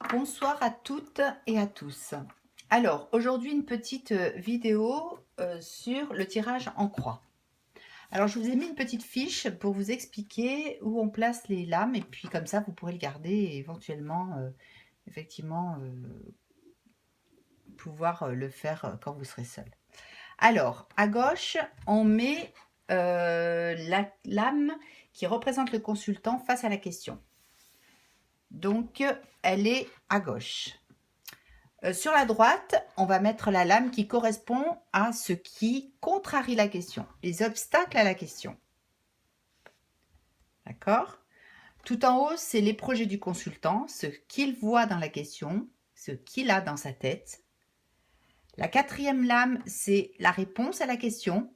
Bonsoir à toutes et à tous. Alors, aujourd'hui, une petite vidéo sur le tirage en croix. Alors, je vous ai mis une petite fiche pour vous expliquer où on place les lames et puis comme ça, vous pourrez le garder et éventuellement, effectivement, pouvoir le faire quand vous serez seul. Alors, à gauche, on met la lame qui représente le consultant face à la question. Donc, elle est à gauche. Sur la droite, on va mettre la lame qui correspond à ce qui contrarie la question, les obstacles à la question. D'accord? Tout en haut, c'est les projets du consultant, ce qu'il voit dans la question, ce qu'il a dans sa tête. La quatrième lame, c'est la réponse à la question.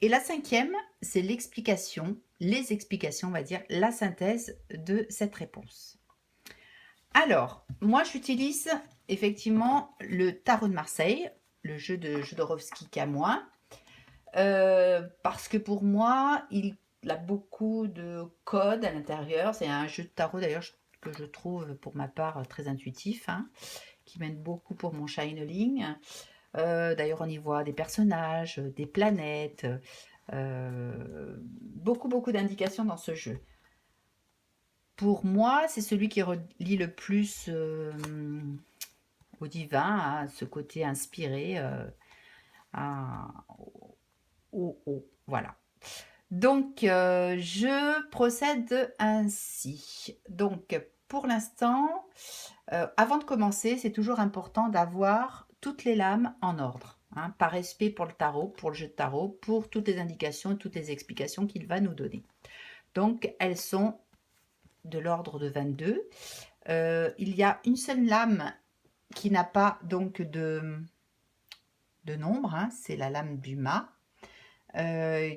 Et la cinquième, c'est l'explication, les explications, on va dire, la synthèse de cette réponse. Alors, moi, j'utilise effectivement le tarot de Marseille, le jeu de Jodorowsky Camoin, parce que pour moi, il a beaucoup de codes à l'intérieur. C'est un jeu de tarot d'ailleurs que je trouve pour ma part très intuitif, hein, qui m'aide beaucoup pour mon channeling. D'ailleurs, on y voit des personnages, des planètes, beaucoup d'indications dans ce jeu. Pour moi, c'est celui qui relie le plus au divin, à ce côté inspiré, voilà. Donc, je procède ainsi. Donc, pour l'instant, avant de commencer, c'est toujours important d'avoir toutes les lames en ordre, hein, par respect pour le tarot, pour le jeu de tarot, pour toutes les indications et toutes les explications qu'il va nous donner. Donc, elles sont de l'ordre de 22. Il y a une seule lame qui n'a pas donc de nombre, hein, c'est la lame du mât,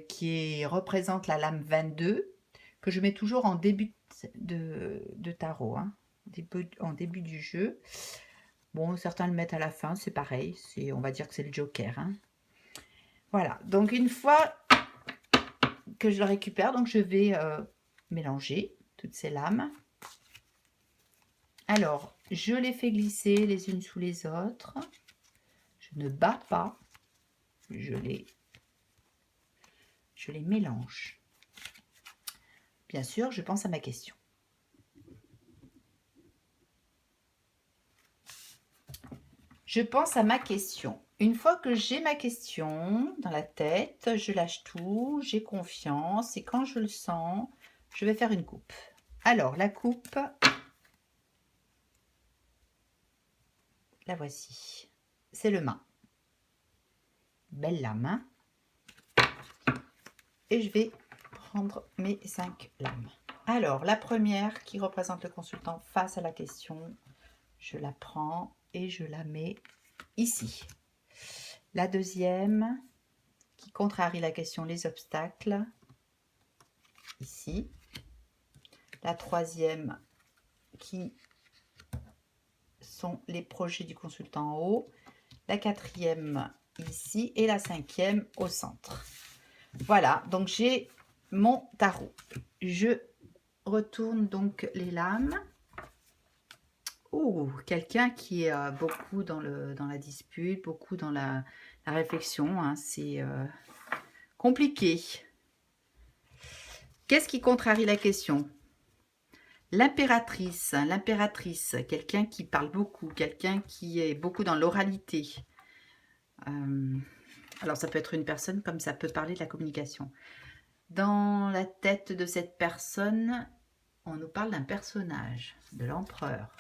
qui représente la lame 22, que je mets toujours en début de tarot, hein, en début du jeu. Bon, certains le mettent à la fin, c'est pareil, on va dire que c'est le joker, hein. Voilà, donc une fois que je le récupère, donc je vais mélanger toutes ces lames. Alors, je les fais glisser les unes sous les autres. Je ne bats pas, je les mélange. Bien sûr, je pense à ma question. Je pense à ma question. Une fois que j'ai ma question dans la tête, je lâche tout, j'ai confiance et quand je le sens, je vais faire une coupe. Alors, la coupe, la voici. C'est le mât. Belle lame, hein? Et je vais prendre mes 5 lames. Alors, la première qui représente le consultant face à la question, je la prends et je la mets ici. La deuxième qui contrarie la question, les obstacles, ici. La troisième qui sont les projets du consultant en haut. La quatrième ici et la cinquième au centre. Voilà, donc j'ai mon tarot. Je retourne donc les lames. Oh, quelqu'un qui est beaucoup dans la dispute, beaucoup dans la réflexion, hein, c'est compliqué. Qu'est-ce qui contrarie la question? L'impératrice, quelqu'un qui parle beaucoup, quelqu'un qui est beaucoup dans l'oralité. Alors ça peut être une personne comme ça peut parler de la communication. Dans la tête de cette personne, on nous parle d'un personnage, de l'empereur,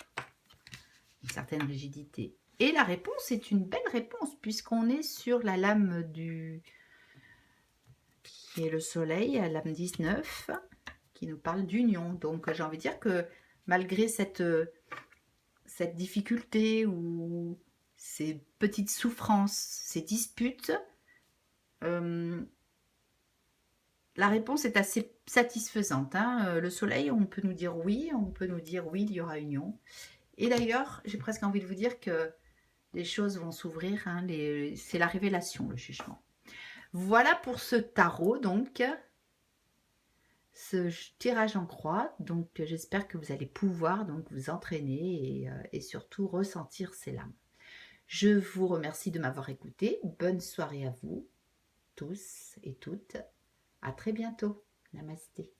une certaine rigidité. Et la réponse est une belle réponse puisqu'on est sur la lame qui est le soleil, la lame 19, qui nous parle d'union. Donc j'ai envie de dire que malgré cette difficulté ou ces petites souffrances, ces disputes, la réponse est assez satisfaisante, hein. Le soleil, on peut nous dire oui, il y aura union. Et d'ailleurs, j'ai presque envie de vous dire que les choses vont s'ouvrir, hein, c'est la révélation, le jugement. Voilà pour ce tarot, donc. ce tirage en croix. Donc, j'espère que vous allez pouvoir donc vous entraîner et surtout ressentir ces lames. Je vous remercie de m'avoir écouté. Bonne soirée à vous tous et toutes. À très bientôt. Namasté.